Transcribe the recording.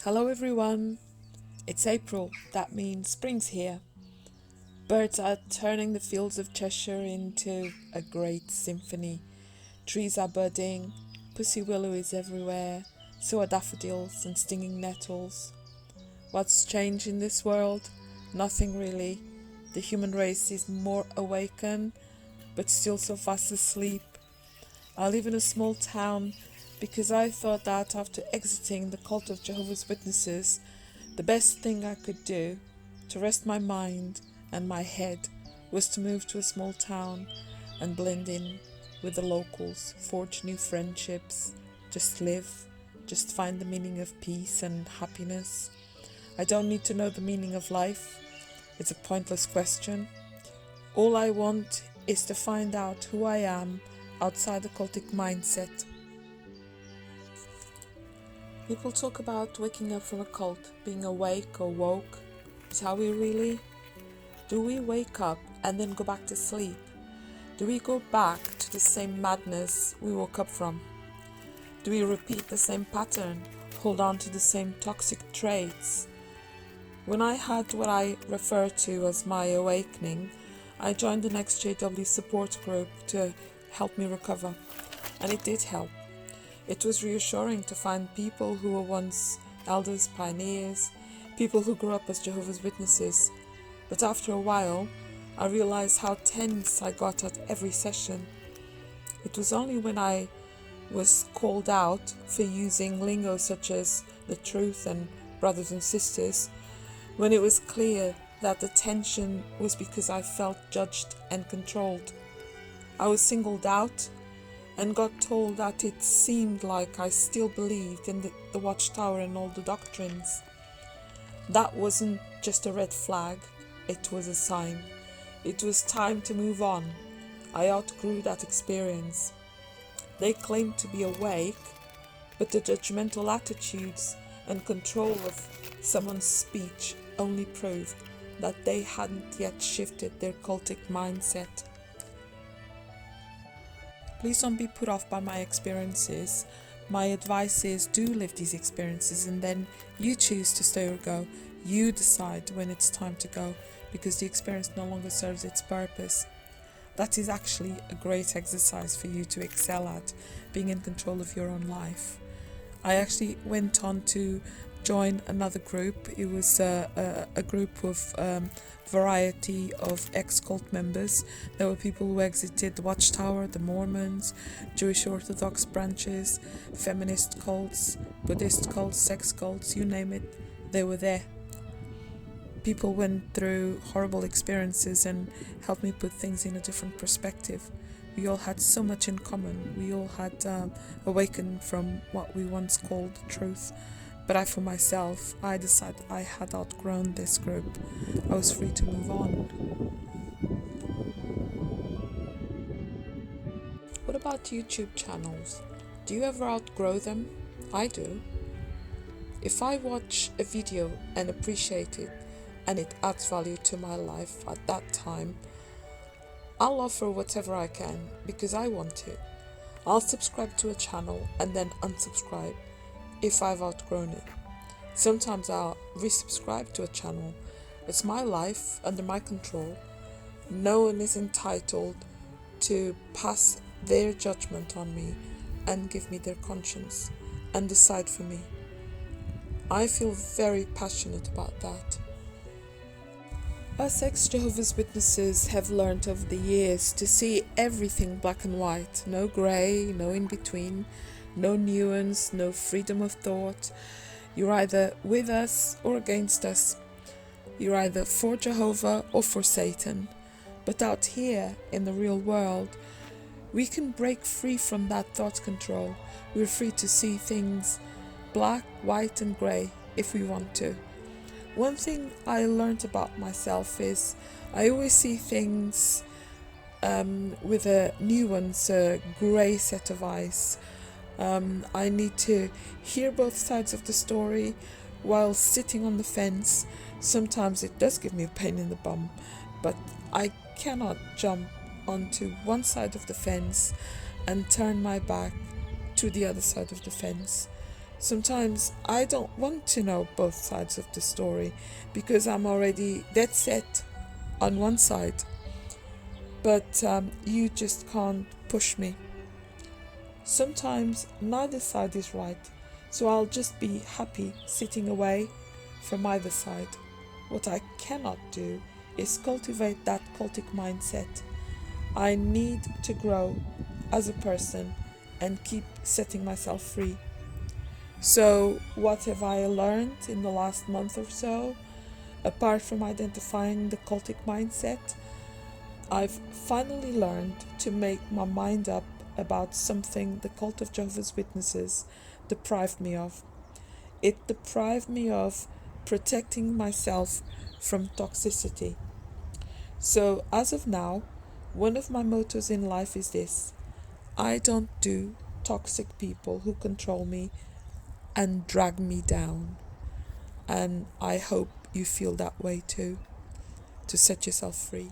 Hello everyone, it's April, that means spring's here. Birds are turning the fields of Cheshire into a great symphony. Trees are budding, pussy willow is everywhere, so are daffodils and stinging nettles. What's changed in this world? Nothing really. The human race is more awakened, but still so fast asleep. I live in a small town because I thought that after exiting the cult of Jehovah's Witnesses, the best thing I could do to rest my mind and my head was to move to a small town and blend in with the locals, forge new friendships, just live, just find the meaning of peace and happiness. I don't need to know the meaning of life. It's a pointless question. All I want is to find out who I am outside the cultic mindset. People talk about waking up from a cult, being awake or woke. But are we really? Do we wake up and then go back to sleep? Do we go back to the same madness we woke up from? Do we repeat the same pattern, hold on to the same toxic traits? When I had what I refer to as my awakening, I joined an ExJW support group to help me recover, and it did help. It was reassuring to find people who were once elders, pioneers, people who grew up as Jehovah's Witnesses. But after a while, I realized how tense I got at every session. It was only when I was called out for using lingo such as the truth and brothers and sisters, when it was clear that the tension was because I felt judged and controlled. I was singled out and got told that it seemed like I still believed in the Watchtower and all the doctrines. That wasn't just a red flag, it was a sign. It was time to move on. I outgrew that experience. They claimed to be awake, but the judgmental attitudes and control of someone's speech only proved that they hadn't yet shifted their cultic mindset. Please don't be put off by my experiences. My advice is do live these experiences and then you choose to stay or go. You decide when it's time to go because the experience no longer serves its purpose. That is actually a great exercise for you to excel at, being in control of your own life. I actually went on to join another group. It was a group of variety of ex-cult members. There were people who exited the Watchtower, the Mormons, Jewish Orthodox branches, feminist cults, Buddhist cults, sex cults, you name it, they were there. People went through horrible experiences and helped me put things in a different perspective. We all had so much in common. We all had awakened from what we once called the truth. But I, for myself, I decided I had outgrown this group. I was free to move on. What about YouTube channels? Do you ever outgrow them? I do. If I watch a video and appreciate it, and it adds value to my life at that time, I'll offer whatever I can because I want to. I'll subscribe to a channel and then unsubscribe if I've outgrown it. Sometimes I'll resubscribe to a channel. It's my life, under my control. No one is entitled to pass their judgment on me and give me their conscience and decide for me. I feel very passionate about that. Us ex-Jehovah's Witnesses have learned over the years to see everything black and white, no grey, no in-between, no nuance, no freedom of thought. You're either with us or against us. You're either for Jehovah or for Satan. But out here in the real world, we can break free from that thought control. We're free to see things black, white and grey if we want to. One thing I learned about myself is I always see things with a nuance, a grey set of eyes. I need to hear both sides of the story while sitting on the fence. Sometimes it does give me a pain in the bum, but I cannot jump onto one side of the fence and turn my back to the other side of the fence. Sometimes I don't want to know both sides of the story because I'm already dead set on one side. But you just can't push me. Sometimes neither side is right, so I'll just be happy sitting away from either side. What I cannot do is cultivate that cultic mindset. I need to grow as a person and keep setting myself free. So, what have I learned in the last month or so? Apart from identifying the cultic mindset, I've finally learned to make my mind up about something the cult of Jehovah's Witnesses deprived me of. It deprived me of protecting myself from toxicity. So, as of now, one of my mottos in life is this: I don't do toxic people who control me and drag me down. And I hope you feel that way too, to set yourself free.